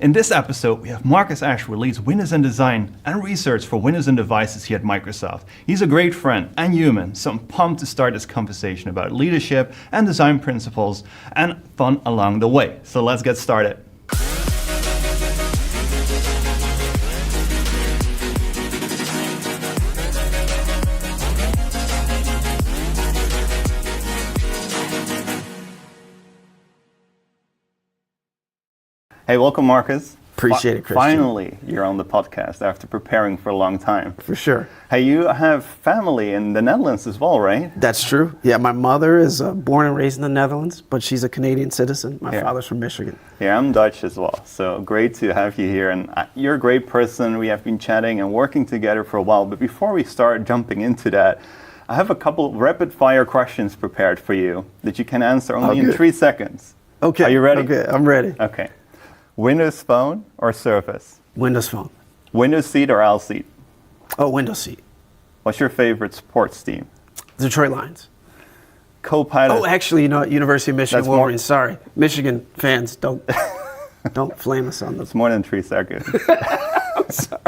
In this episode, we have Marcus Ash, who leads Windows and Design and Research for Windows and Devices here at Microsoft. He's a great friend and human, so I'm pumped to start this conversation about leadership and design principles and fun along the way. So let's get started. Hey, welcome, Marcus. Appreciate it, Christian. Finally, you're on the podcast after preparing for a long time. For sure. Hey, you have family in the Netherlands as well, right? That's true. Yeah, my mother is born and raised in the Netherlands, but she's a Canadian citizen. My father's from Michigan. Yeah, I'm Dutch as well. So great to have you here. And you're a great person. We have been chatting and working together for a while. But before we start jumping into that, I have a couple rapid fire questions prepared for you that you can answer only in 3 seconds. Okay. Are you ready? Okay, I'm ready. Okay. Windows Phone or Surface? Windows Phone. Windows seat or L seat? Oh, Windows seat. What's your favorite sports team? Detroit Lions. Copilot. Oh, actually, you know what? University of Michigan That's Wolverines. Sorry. Michigan fans, don't flame us on It's this. more than 3 seconds. I'm sorry.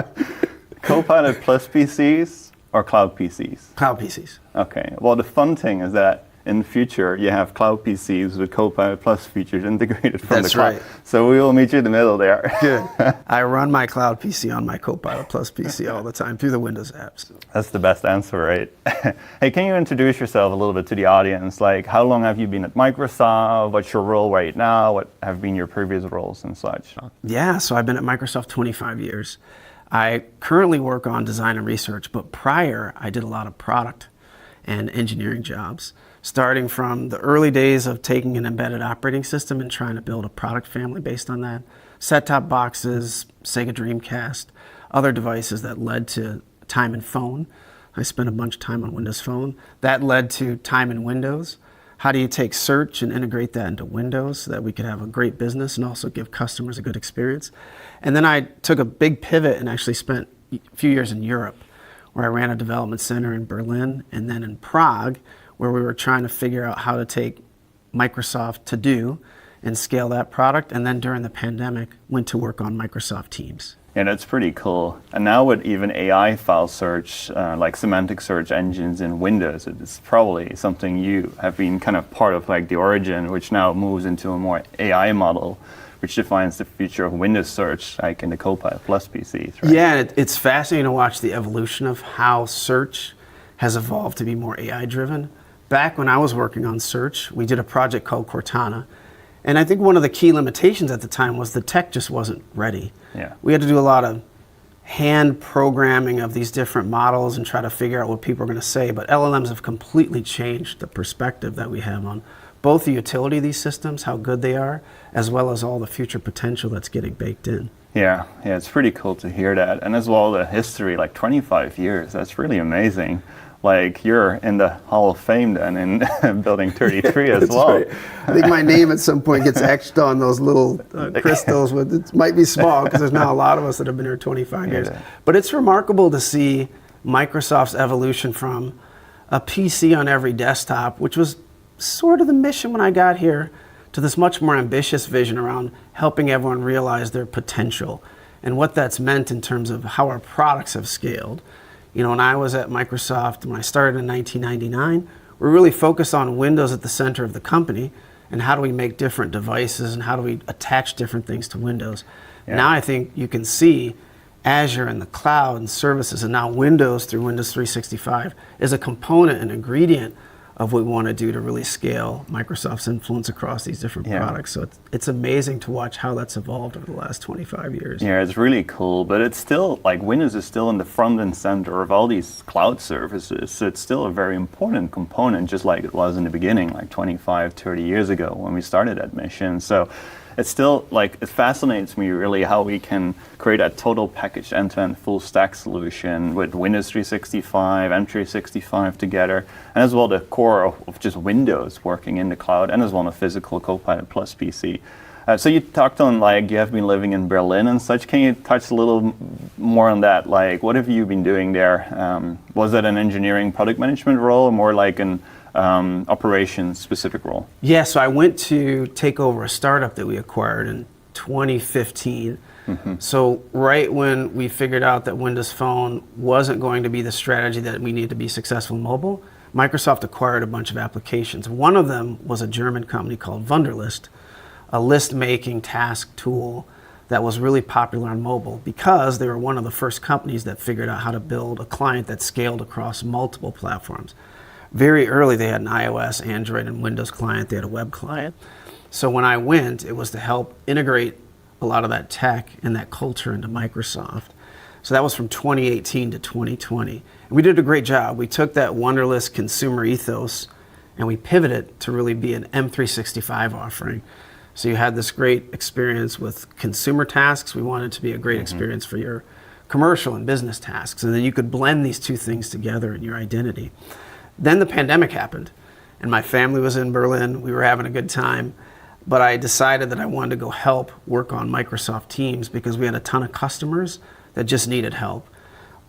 Copilot plus PCs or cloud PCs? Cloud PCs. Okay. Well, the fun thing is that in the future, you have cloud PCs with Copilot Plus features integrated from That's the cloud. right. So we will meet you in the middle there. Good. I run my cloud PC on my Copilot Plus PC all the time through the Windows apps. That's the best answer, right? Hey, can you introduce yourself a little bit to the audience? Like, how long have you been at Microsoft? What's your role right now? What have been your previous roles and such? Yeah, so I've been at Microsoft 25 years. I currently work on design and research, but prior I did a lot of product and engineering jobs, starting from the early days of taking an embedded operating system and trying to build a product family based on that. Set-top boxes, Sega Dreamcast, other devices that led to time and phone. I spent a bunch of time on Windows Phone. That led to time in Windows. How do you take search and integrate that into Windows so that we could have a great business and also give customers a good experience? And then I took a big pivot and actually spent a few years in Europe, where I ran a development center in Berlin and then in Prague, where we were trying to figure out how to take Microsoft To Do and scale that product. And then during the pandemic, went to work on Microsoft Teams. Yeah, that's pretty cool. And now with even AI file search, like semantic search engines in Windows, it's probably something you have been kind of part of, like the origin, which now moves into a more AI model, which defines the future of Windows search, like in the Copilot Plus PCs, right? Yeah, and it's fascinating to watch the evolution of how search has evolved to be more AI driven. Back when I was working on search, we did a project called Cortana. And I think one of the key limitations at the time was the tech just wasn't ready. Yeah. We had to do a lot of hand programming of these different models and try to figure out what people are going to say. But LLMs have completely changed the perspective that we have on both the utility of these systems, how good they are, as well as all the future potential that's getting baked in. Yeah, it's pretty cool to hear that. And as well, the history, like 25 years, that's really amazing. Like, you're in the Hall of Fame then in Building 33 as well. Right. I think my name at some point gets etched on those little crystals. It might be small because there's not a lot of us that have been here 25 years. But it's remarkable to see Microsoft's evolution from a PC on every desktop, which was sort of the mission when I got here, to this much more ambitious vision around helping everyone realize their potential and what that's meant in terms of how our products have scaled. You know, when I was at Microsoft, when I started in 1999, we really focused on Windows at the center of the company and how do we make different devices and how do we attach different things to Windows. Yeah. Now I think you can see Azure and the cloud and services, and now Windows through Windows 365 is a component and ingredient of what we want to do to really scale Microsoft's influence across these different products. So it's amazing to watch how that's evolved over the last 25 years. Yeah, it's really cool, but it's still, like, Windows is still in the front and center of all these cloud services. So it's still a very important component, just like it was in the beginning, like 25, 30 years ago when we started that mission. So it's still, like, it fascinates me really how we can create a total package end-to-end full stack solution with Windows 365 and 365 together, and as well the core of just Windows working in the cloud, and as well a physical Copilot Plus PC. So you talked on, like, you have been living in Berlin and such. Can you touch a little more on that? Like, what have you been doing there? Was that an engineering product management role or more like an operations specific role? Yeah, so I went to take over a startup that we acquired in 2015. So right when we figured out that Windows Phone wasn't going to be the strategy that we needed to be successful in mobile, Microsoft acquired a bunch of applications. One of them was a German company called Wunderlist, a list-making task tool that was really popular on mobile because they were one of the first companies that figured out how to build a client that scaled across multiple platforms. Very early, they had an iOS, Android, and Windows client. They had a web client. So when I went, it was to help integrate a lot of that tech and that culture into Microsoft. So that was from 2018 to 2020. And we did a great job. We took that Wunderlist consumer ethos and we pivoted to really be an M365 offering. So you had this great experience with consumer tasks. We wanted it to be a great experience for your commercial and business tasks. And then you could blend these two things together in your identity. Then the pandemic happened and my family was in Berlin. We were having a good time. But I decided that I wanted to go help work on Microsoft Teams because we had a ton of customers that just needed help.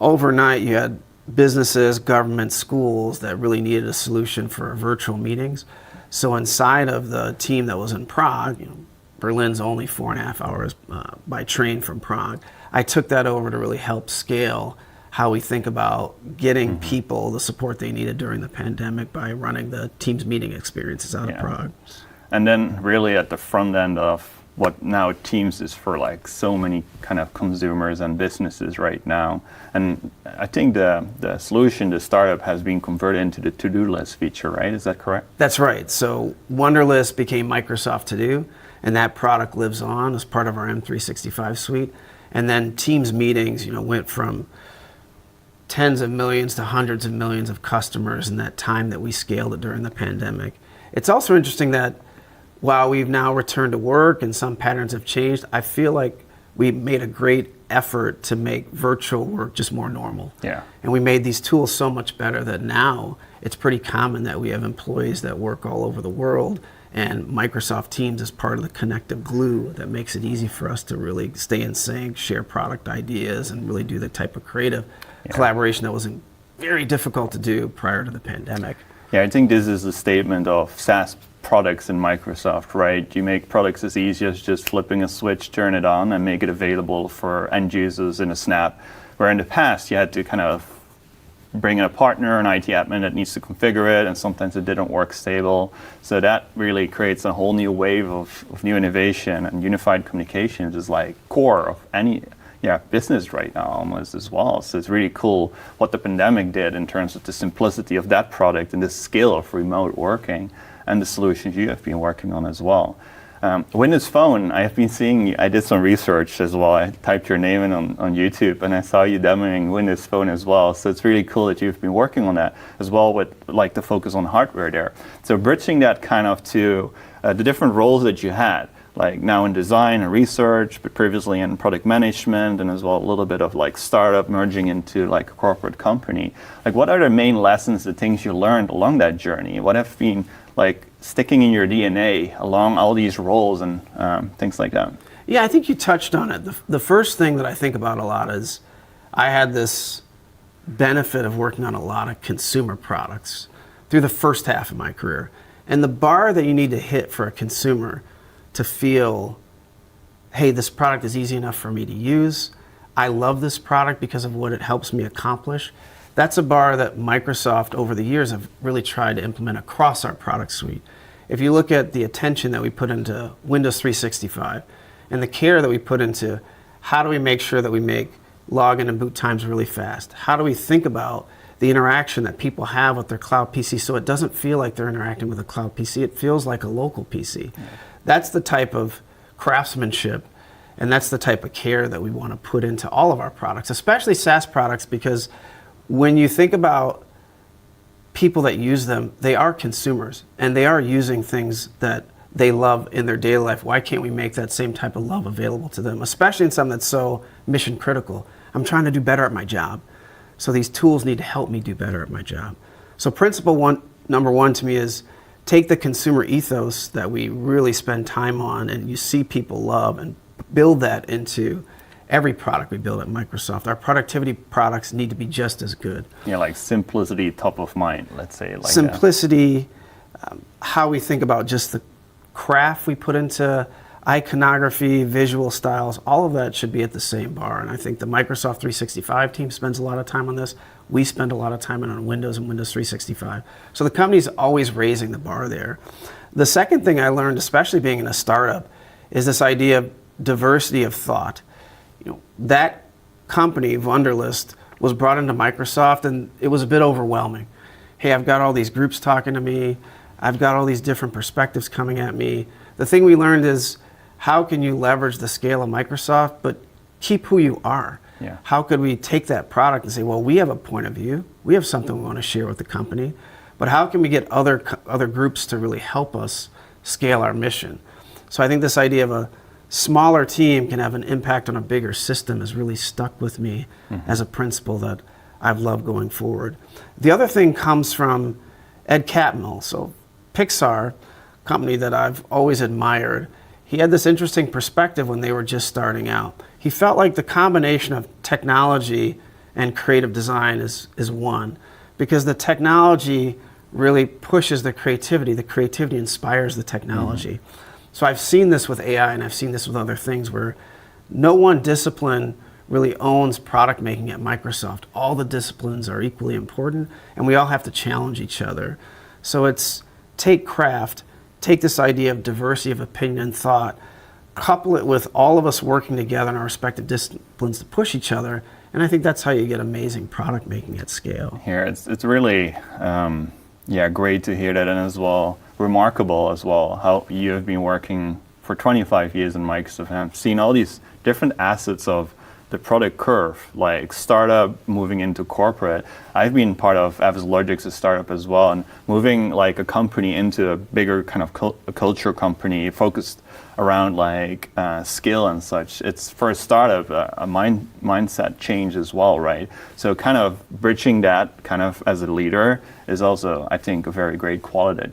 Overnight, you had businesses, government, schools that really needed a solution for virtual meetings. So inside of the team that was in Prague, Berlin's only 4.5 hours by train from Prague, I took that over to really help scale how we think about getting people the support they needed during the pandemic by running the Teams meeting experiences out of Prague. And then really at the front end of what now Teams is for like so many kind of consumers and businesses right now. And I think the solution, the startup, has been converted into the to-do list feature, right? Is that correct? That's right. So Wunderlist became Microsoft To Do, and that product lives on as part of our M365 suite. And then Teams meetings, went from tens of millions to hundreds of millions of customers in that time that we scaled it during the pandemic. It's also interesting that while we've now returned to work and some patterns have changed, I feel like we made a great effort to make virtual work just more normal. Yeah. And we made these tools so much better that now it's pretty common that we have employees that work all over the world, and Microsoft Teams is part of the connective glue that makes it easy for us to really stay in sync, share product ideas, and really do the type of creative collaboration that was very difficult to do prior to the pandemic. Yeah, I think this is a statement of SaaS products in Microsoft, right? You make products as easy as just flipping a switch, turn it on, and make it available for end users in a snap. Where in the past, you had to kind of bring in a partner, an IT admin that needs to configure it, and sometimes it didn't work stable. So that really creates a whole new wave of new innovation, and unified communications is like core of any business right now almost as well. So it's really cool what the pandemic did in terms of the simplicity of that product and the scale of remote working and the solutions you have been working on as well. Windows Phone, I have been seeing, I did some research as well. I typed your name in on YouTube and I saw you demoing Windows Phone as well. So it's really cool that you've been working on that as well with like the focus on hardware there. So bridging that kind of to the different roles that you had, like now in design and research, but previously in product management, and as well a little bit of like startup merging into like a corporate company. Like what are the main lessons, the things you learned along that journey? What have been like sticking in your DNA along all these roles and things like that? Yeah, I think you touched on it. The first thing that I think about a lot is I had this benefit of working on a lot of consumer products through the first half of my career. And the bar that you need to hit for a consumer to feel, hey, this product is easy enough for me to use. I love this product because of what it helps me accomplish. That's a bar that Microsoft over the years have really tried to implement across our product suite. If you look at the attention that we put into Windows 365 and the care that we put into how do we make sure that we make login and boot times really fast? How do we think about the interaction that people have with their cloud PC so it doesn't feel like they're interacting with a cloud PC, it feels like a local PC. Yeah. That's the type of craftsmanship and that's the type of care that we want to put into all of our products, especially SaaS products, because when you think about people that use them, they are consumers and they are using things that they love in their daily life. Why can't we make that same type of love available to them, especially in something that's so mission critical? I'm trying to do better at my job. So these tools need to help me do better at my job. So number one to me is take the consumer ethos that we really spend time on and you see people love and build that into every product we build at Microsoft. Our productivity products need to be just as good. Yeah, like simplicity top of mind, let's say. Like simplicity, how we think about just the craft we put into iconography, visual styles, all of that should be at the same bar. And I think the Microsoft 365 team spends a lot of time on this. We spend a lot of time on Windows and Windows 365. So the company's always raising the bar there. The second thing I learned, especially being in a startup, is this idea of diversity of thought. That company, Wunderlist, was brought into Microsoft, and it was a bit overwhelming. Hey, I've got all these groups talking to me. I've got all these different perspectives coming at me. The thing we learned is, how can you leverage the scale of Microsoft, but keep who you are? Yeah. How could we take that product and say, well, we have a point of view. We have something we want to share with the company. But how can we get other groups to really help us scale our mission? So I think this idea of a smaller team can have an impact on a bigger system has really stuck with me as a principle that I've loved going forward. The other thing comes from Ed Catmull. So Pixar, company that I've always admired, he had this interesting perspective when they were just starting out. He felt like the combination of technology and creative design is one, because the technology really pushes the creativity inspires the technology. So I've seen this with AI, and I've seen this with other things where no one discipline really owns product making at Microsoft. All the disciplines are equally important, and we all have to challenge each other. So it's take craft, take this idea of diversity of opinion and thought, couple it with all of us working together in our respective disciplines to push each other, and I think that's how you get amazing product making at scale. Here, it's really great to hear that, and as well remarkable as well how you have been working for 25 years in Microsoft and have seen all these different assets of the product curve, like startup moving into corporate. I've been part of Logic's startup as well, and moving like a company into a bigger kind of a culture company focused around like skill and such. It's for a startup a mindset change as well, right? So kind of bridging that kind of as a leader is also, I think, a very great quality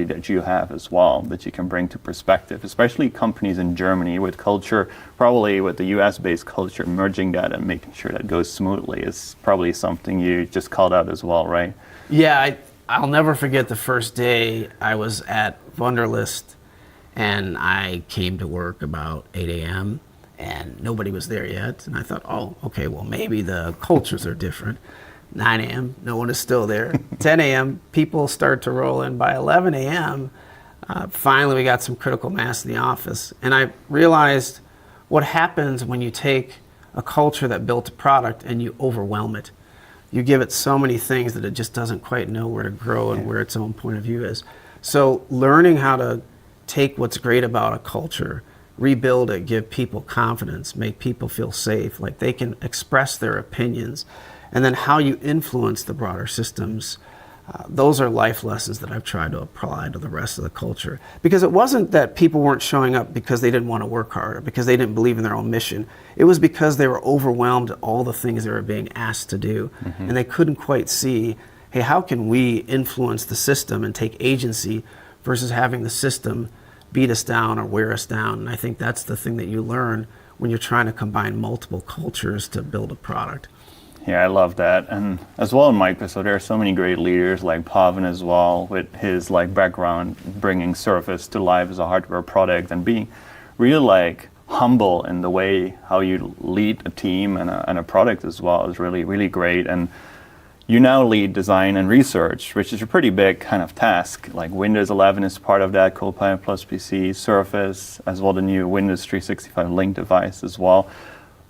that you have as well, that you can bring to perspective, especially companies in Germany with culture, probably with the US-based culture, merging that and making sure that goes smoothly is probably something you just called out as well, right? Yeah, I'll never forget the first day I was at Wunderlist, and I came to work about 8 a.m. and nobody was there yet. And I thought, oh, okay, well, maybe the cultures are different. 9 a.m., no one is still there. 10 a.m., people start to roll in. By 11 a.m., finally we got some critical mass in the office. And I realized what happens when you take a culture that built a product and you overwhelm it. You give it so many things that it just doesn't quite know where to grow and where its own point of view is. So learning how to take what's great about a culture, rebuild it, give people confidence, make people feel safe, like they can express their opinions, and then how you influence the broader systems. Those are life lessons that I've tried to apply to the rest of the culture. Because it wasn't that people weren't showing up because they didn't want to work hard or because they didn't believe in their own mission. It was because they were overwhelmed at all the things they were being asked to do. And they couldn't quite see, hey, how can we influence the system and take agency versus having the system beat us down or wear us down. And I think that's the thing that you learn when you're trying to combine multiple cultures to build a product. Yeah, I love that. And as well in Microsoft, there are so many great leaders like Pavan as well, with his like background bringing Surface to life as a hardware product and being really like humble in the way how you lead a team and a product as well is really, really great. And you now lead design and research, which is a pretty big kind of task. Like Windows 11 is part of that, Copilot Plus PC, Surface, as well the new Windows 365 Link device as well.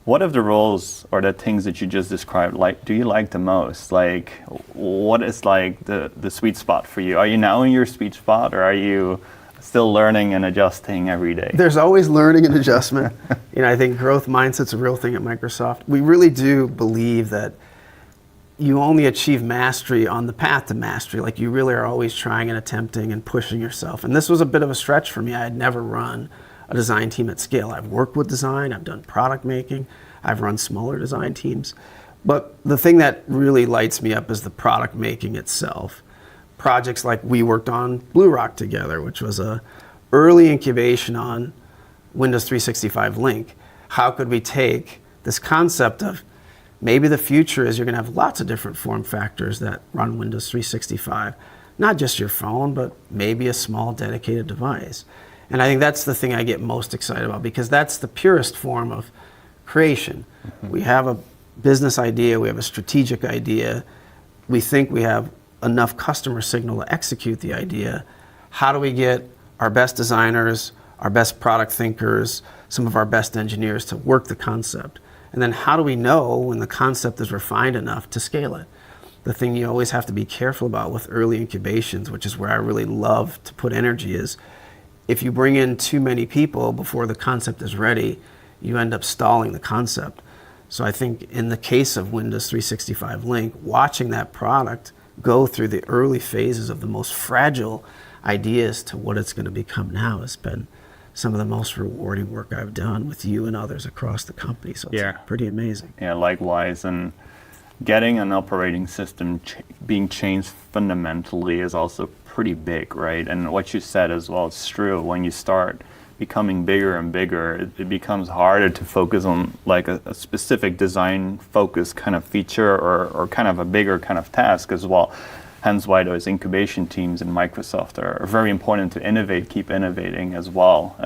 What of the roles or the things that you just described, like, do you like the most? Like, what is like the sweet spot for you? Are you now in your sweet spot, or are you still learning and adjusting every day? There's always learning and adjustment. I think growth mindset's a real thing at Microsoft. We really do believe that you only achieve mastery on the path to mastery. Like, you really are always trying and attempting and pushing yourself. And this was a bit of a stretch for me. I had never run a design team at scale. I've worked with design, I've done product making, I've run smaller design teams. But the thing that really lights me up is the product making itself. Projects like we worked on Blue Rock together, which was a early incubation on Windows 365 Link. How could we take this concept of maybe the future is you're going to have lots of different form factors that run Windows 365, not just your phone, but maybe a small dedicated device. And I think that's the thing I get most excited about, because that's the purest form of creation. We have a business idea, we have a strategic idea, we think we have enough customer signal to execute the idea. How do we get our best designers, our best product thinkers, some of our best engineers to work the concept? And then how do we know when the concept is refined enough to scale it? The thing you always have to be careful about with early incubations, which is where I really love to put energy, is if you bring in too many people before the concept is ready, you end up stalling the concept. So I think in the case of Windows 365 Link, watching that product go through the early phases of the most fragile ideas to what it's going to become now has been some of the most rewarding work I've done with you and others across the company. So it's pretty amazing. Yeah, likewise. And getting an operating system being changed fundamentally is also pretty big, right? And what you said as well, it's true. When you start becoming bigger and bigger, it becomes harder to focus on like a specific design focused kind of feature or kind of a bigger kind of task as well. Hence why those incubation teams in Microsoft are very important to innovate, keep innovating as well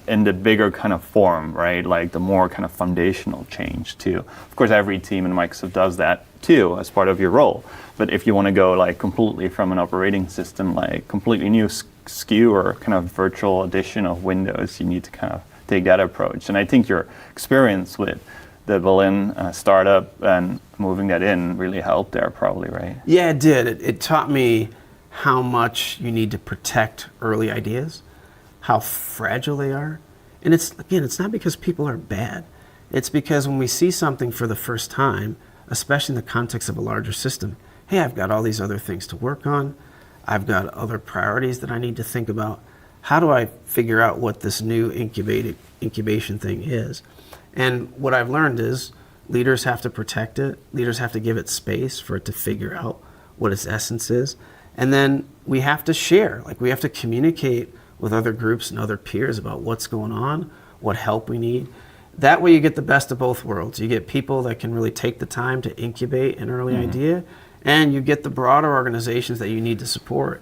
in the bigger kind of form, right? Like the more kind of foundational change too. Of course, every team in Microsoft does that too as part of your role. But if you want to go like completely from an operating system, like completely new SKU or kind of virtual edition of Windows, you need to kind of take that approach. And I think your experience with the Berlin startup and moving that in really helped there probably, right? Yeah, it did. It taught me how much you need to protect early ideas, how fragile they are. And it's not because people are bad. It's because when we see something for the first time, especially in the context of a larger system, hey, I've got all these other things to work on. I've got other priorities that I need to think about. How do I figure out what this new incubation thing is? And what I've learned is leaders have to protect it. Leaders have to give it space for it to figure out what its essence is. And then we have to share, like we have to communicate with other groups and other peers about what's going on, what help we need. That way you get the best of both worlds. You get people that can really take the time to incubate an early idea, and you get the broader organizations that you need to support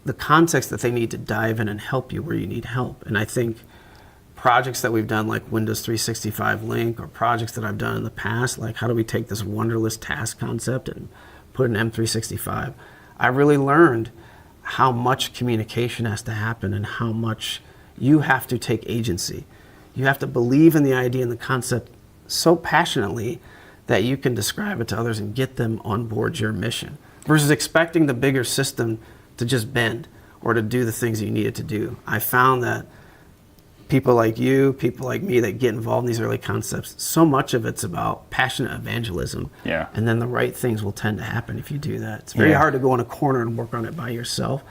the context that they need to dive in and help you where you need help. And I think projects that we've done like Windows 365 Link, or projects that I've done in the past, like how do we take this wonderless task concept and put it in M365, I really learned how much communication has to happen and how much you have to take agency. You have to believe in the idea and the concept so passionately that you can describe it to others and get them on board your mission, versus expecting the bigger system to just bend or to do the things you need it to do. I found that people like you, people like me that get involved in these early concepts, so much of it's about passionate evangelism. Yeah. And then the right things will tend to happen if you do that. It's very hard to go in a corner and work on it by yourself,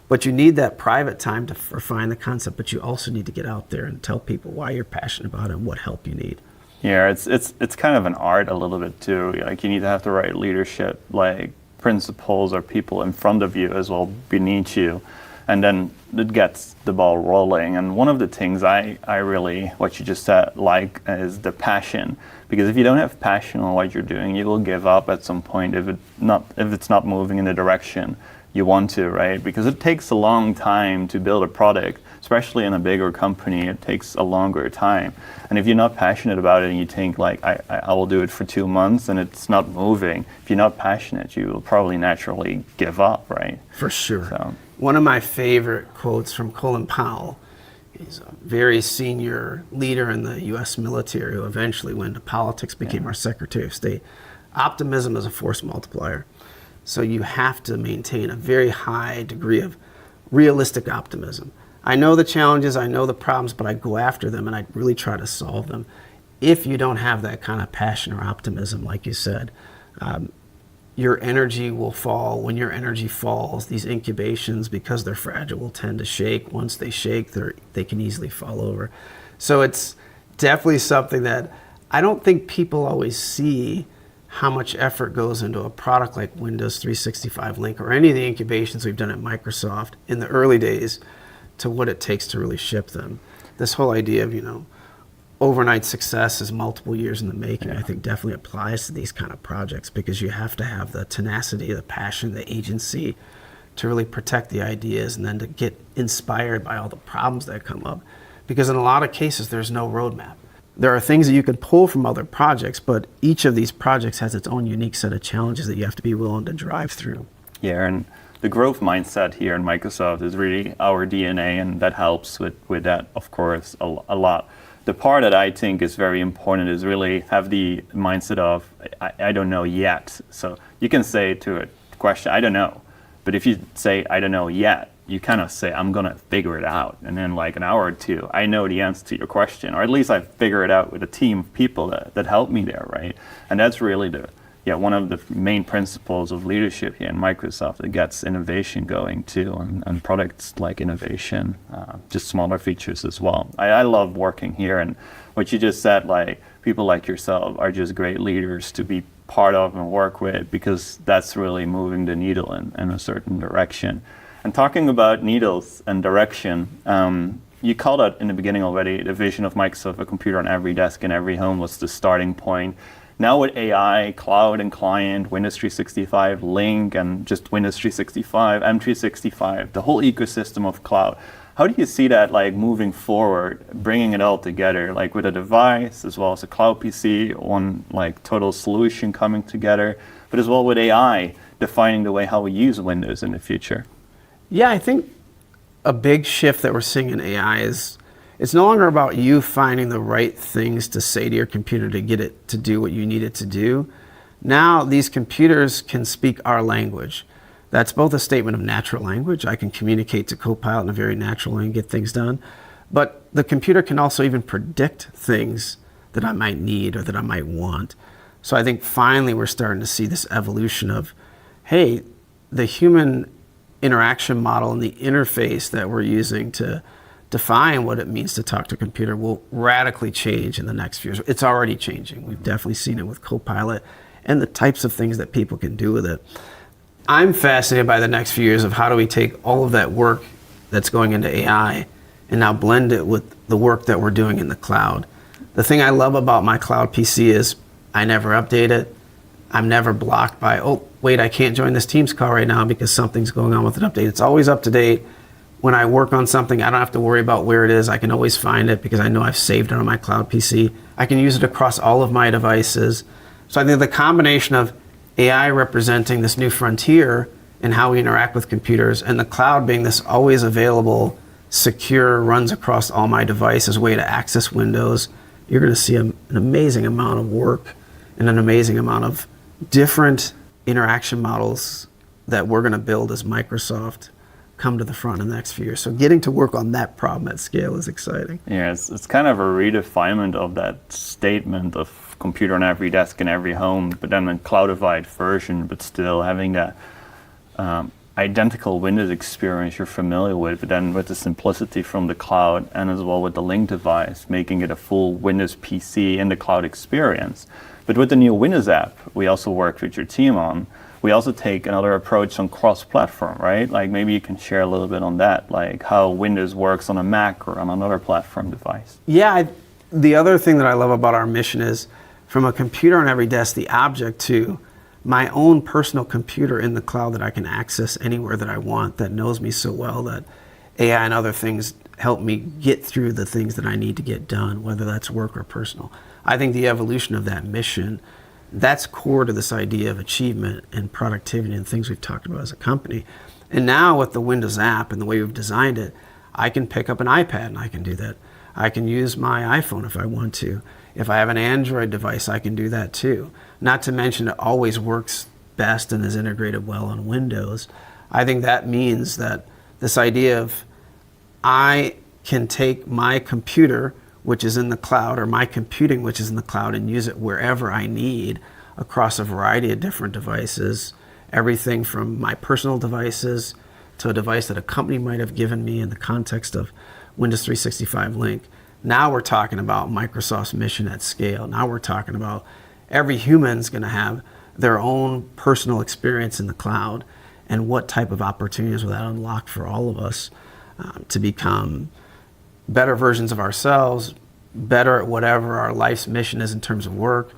but you need that private time to refine the concept, but you also need to get out there and tell people why you're passionate about it and what help you need. Yeah, it's kind of an art a little bit too. Like you need to have the right leadership, like principals or people in front of you as well beneath you. And then it gets the ball rolling. And one of the things I really, what you just said, like, is the passion. Because if you don't have passion on what you're doing, you will give up at some point if it's not moving in the direction you want to, right? Because it takes a long time to build a product, especially in a bigger company. It takes a longer time. And if you're not passionate about it and you think like, I will do it for 2 months and it's not moving, if you're not passionate, you will probably naturally give up, right? For sure. So. One of my favorite quotes from Colin Powell, he's a very senior leader in the U.S. military who eventually went into politics, became our Secretary of State. Optimism is a force multiplier. So you have to maintain a very high degree of realistic optimism. I know the challenges, I know the problems, but I go after them and I really try to solve them. If you don't have that kind of passion or optimism, like you said, your energy will fall. When your energy falls, these incubations, because they're fragile, will tend to shake. Once they shake, they can easily fall over. So it's definitely something that I don't think people always see how much effort goes into a product like Windows 365 Link or any of the incubations we've done at Microsoft in the early days to what it takes to really ship them. This whole idea of, overnight success is multiple years in the making, I think definitely applies to these kind of projects, because you have to have the tenacity, the passion, the agency to really protect the ideas and then to get inspired by all the problems that come up. Because in a lot of cases, there's no roadmap. There are things that you can pull from other projects, but each of these projects has its own unique set of challenges that you have to be willing to drive through. Yeah, and the growth mindset here in Microsoft is really our DNA, and that helps with that, of course, a lot. The part that I think is very important is really have the mindset of, I don't know yet. So you can say to a question, I don't know. But if you say, I don't know yet, you kind of say, I'm going to figure it out. And then like an hour or two, I know the answer to your question, or at least I figure it out with a team of people that help me there, right? And that's really one of the main principles of leadership here in Microsoft that gets innovation going too, and products like innovation, just smaller features as well. I love working here, and what you just said, like people like yourself are just great leaders to be part of and work with, because that's really moving the needle in a certain direction. And talking about needles and direction, you called out in the beginning already, the vision of Microsoft, a computer on every desk in every home was the starting point. Now with AI, cloud and client, Windows 365, Link, and just Windows 365, M365, the whole ecosystem of cloud. How do you see that like moving forward, bringing it all together, like with a device as well as a cloud PC, one like total solution coming together, but as well with AI defining the way how we use Windows in the future? Yeah, I think a big shift that we're seeing in AI is it's no longer about you finding the right things to say to your computer to get it to do what you need it to do. Now these computers can speak our language. That's both a statement of natural language. I can communicate to Copilot in a very natural way and get things done. But the computer can also even predict things that I might need or that I might want. So I think finally we're starting to see this evolution of, hey, the human interaction model and the interface that we're using to define what it means to talk to a computer will radically change in the next few years. It's already changing. We've definitely seen it with Copilot and the types of things that people can do with it. I'm fascinated by the next few years of how do we take all of that work that's going into AI and now blend it with the work that we're doing in the cloud. The thing I love about my cloud PC is I never update it. I'm never blocked by, oh, wait, I can't join this Teams call right now because something's going on with an update. It's always up to date. When I work on something, I don't have to worry about where it is. I can always find it because I know I've saved it on my cloud PC. I can use it across all of my devices. So I think the combination of AI representing this new frontier in how we interact with computers, and the cloud being this always available, secure, runs across all my devices way to access Windows, you're going to see an amazing amount of work and an amazing amount of different interaction models that we're going to build as Microsoft come to the front in the next few years. So getting to work on that problem at scale is exciting. Yeah, it's kind of a redefinement of that statement of computer on every desk in every home, but then a cloudified version, but still having that identical Windows experience you're familiar with, but then with the simplicity from the cloud and as well with the Link device, making it a full Windows PC in the cloud experience. But with the new Windows app, we also worked with your team on, we also take another approach on cross-platform, right? Like maybe you can share a little bit on that, like how Windows works on a Mac or on another platform device. Yeah, the other thing that I love about our mission is from a computer on every desk, the object, to my own personal computer in the cloud that I can access anywhere that I want, that knows me so well that AI and other things help me get through the things that I need to get done, whether that's work or personal. I think the evolution of that mission, that's core to this idea of achievement and productivity and things we've talked about as a company. And now with the Windows app and the way we've designed it, I can pick up an iPad and I can do that. I can use my iPhone if I want to. If I have an Android device, I can do that too. Not to mention it always works best and is integrated well on Windows. I think that means that this idea of I can take my computer, which is in the cloud, or my computing, which is in the cloud, and use it wherever I need across a variety of different devices, everything from my personal devices to a device that a company might have given me in the context of Windows 365 Link. Now we're talking about Microsoft's mission at scale. Now we're talking about every human's going to have their own personal experience in the cloud, and what type of opportunities will that unlock for all of us to become better versions of ourselves, better at whatever our life's mission is in terms of work.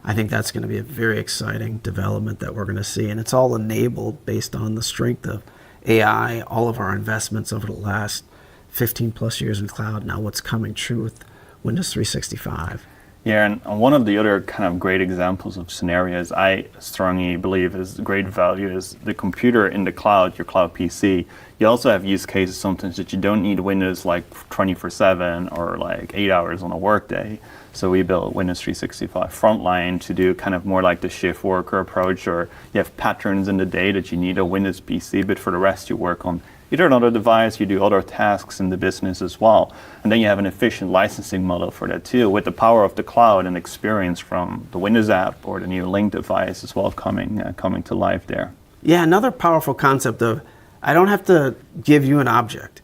I think that's going to be a very exciting development that we're going to see, and it's all enabled based on the strength of AI, all of our investments over the last 15 plus years in cloud, now what's coming true with Windows 365. Yeah, and one of the other kind of great examples of scenarios I strongly believe is great value is the computer in the cloud, your cloud PC. You also have use cases sometimes that you don't need Windows like 24/7 or like 8 hours on a workday. So we built Windows 365 Frontline to do kind of more like the shift worker approach, or you have patterns in the day that you need a Windows PC, but for the rest you work on either another device, you do other tasks in the business as well. And then you have an efficient licensing model for that too, with the power of the cloud and experience from the Windows app or the new Link device as well coming to life there. Yeah, another powerful concept of I don't have to give you an object.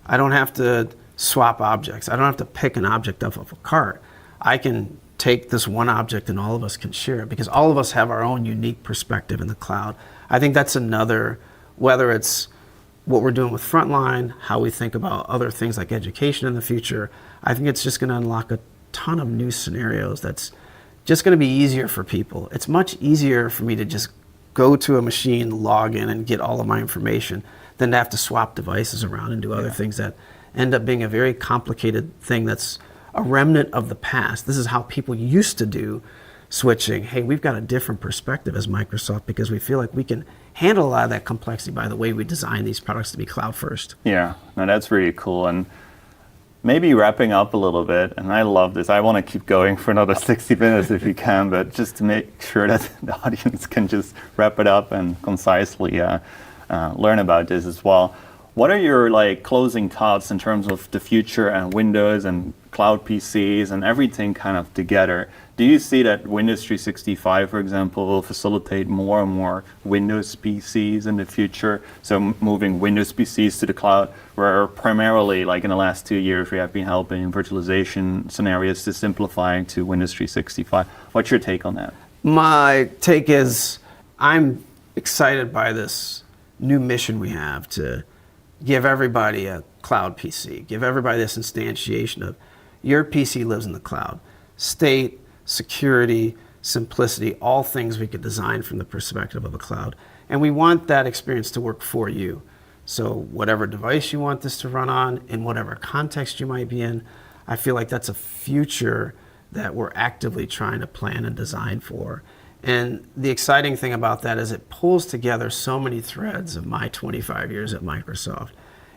I don't have to swap objects. I don't have to pick an object off of a cart. I can take this one object and all of us can share it because all of us have our own unique perspective in the cloud. I think that's another, whether it's what we're doing with Frontline, how we think about other things like education in the future, I think it's just going to unlock a ton of new scenarios that's just going to be easier for people. It's much easier for me to just go to a machine, log in, and get all of my information than to have to swap devices around and do other things that end up being a very complicated thing that's a remnant of the past. This is how people used to do switching. Hey, we've got a different perspective as Microsoft because we feel like we can handle a lot of that complexity by the way we design these products to be cloud first. Yeah, no, that's really cool. And maybe wrapping up a little bit, and I love this. I want to keep going for another 60 minutes if we can, but just to make sure that the audience can just wrap it up and concisely learn about this as well. What are your like closing thoughts in terms of the future and Windows and cloud PCs and everything kind of together? Do you see that Windows 365, for example, will facilitate more and more Windows PCs in the future? So moving Windows PCs to the cloud, where primarily, like in the last 2 years, we have been helping virtualization scenarios to simplify to Windows 365. What's your take on that? My take is I'm excited by this new mission we have to give everybody a cloud PC, give everybody this instantiation of your PC lives in the cloud. State, security, simplicity, all things we could design from the perspective of a cloud. And we want that experience to work for you. So whatever device you want this to run on, in whatever context you might be in, I feel like that's a future that we're actively trying to plan and design for. And the exciting thing about that is it pulls together so many threads of my 25 years at Microsoft.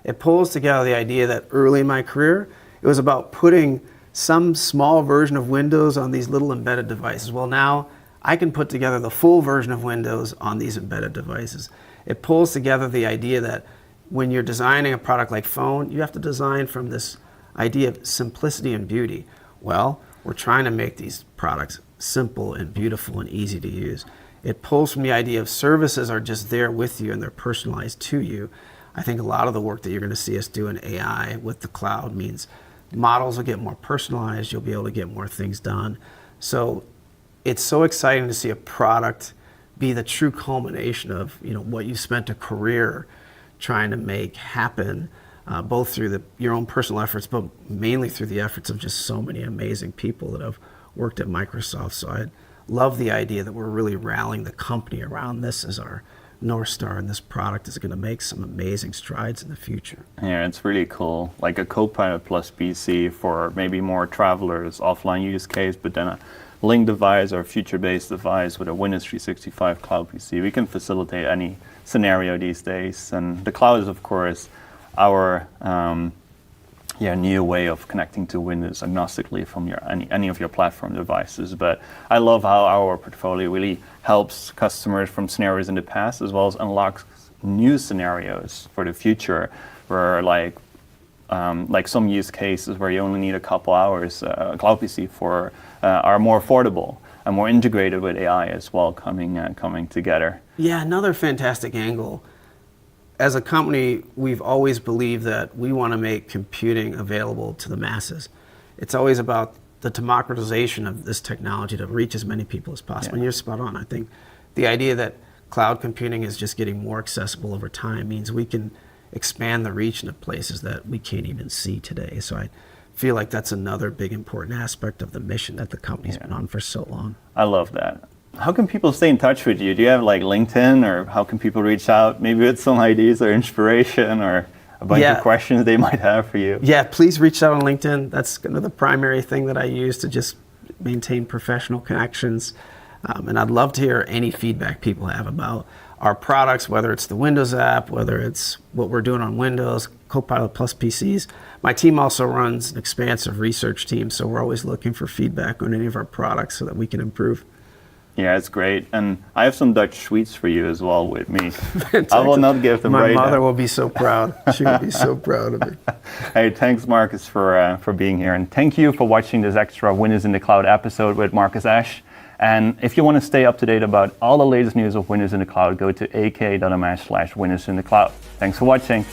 It pulls together the idea that early in my career, it was about putting some small version of Windows on these little embedded devices. Well, now I can put together the full version of Windows on these embedded devices. It pulls together the idea that when you're designing a product like phone, you have to design from this idea of simplicity and beauty. Well, we're trying to make these products simple and beautiful and easy to use. It pulls from the idea of services are just there with you and they're personalized to you. I think a lot of the work that you're going to see us do in AI with the cloud means models will get more personalized, you'll be able to get more things done. So it's so exciting to see a product be the true culmination of what you spent a career trying to make happen, both through your own personal efforts, but mainly through the efforts of just so many amazing people that have worked at Microsoft. So I love the idea that we're really rallying the company around this as our North Star, and this product is going to make some amazing strides in the future. Yeah, it's really cool. Like a Copilot plus PC for maybe more travelers, offline use case, but then a Link device or a future-based device with a Windows 365 cloud PC. We can facilitate any scenario these days. And the cloud is, of course, our new way of connecting to Windows agnostically from any of your platform devices. But I love how our portfolio really helps customers from scenarios in the past as well as unlocks new scenarios for the future, where like some use cases where you only need a couple hours, a cloud PC for are more affordable and more integrated with AI as well coming together. Yeah, another fantastic angle. As a company, we've always believed that we want to make computing available to the masses. It's always about the democratization of this technology to reach as many people as possible. And you're spot on. I think the idea that cloud computing is just getting more accessible over time means we can expand the reach into places that we can't even see today. So I feel like that's another big important aspect of the mission that the company's been on for so long. I love that. How can people stay in touch with you? Do you have like LinkedIn, or how can people reach out? Maybe with some ideas or inspiration or a bunch of questions they might have for you. Yeah, please reach out on LinkedIn. That's kind of the primary thing that I use to just maintain professional connections. And I'd love to hear any feedback people have about our products, whether it's the Windows app, whether it's what we're doing on Windows, Copilot Plus PCs. My team also runs an expansive research team, so we're always looking for feedback on any of our products so that we can improve. Yeah, it's great. And I have some Dutch sweets for you as well with me. I will not give them right now. My mother will be so proud. She will be so proud of me. Hey, thanks, Marcus, for being here. And thank you for watching this extra Windows in the Cloud episode with Marcus Ashe. And if you want to stay up to date about all the latest news of Windows in the Cloud, go to ak.ms/Windows in the Cloud. Thanks for watching.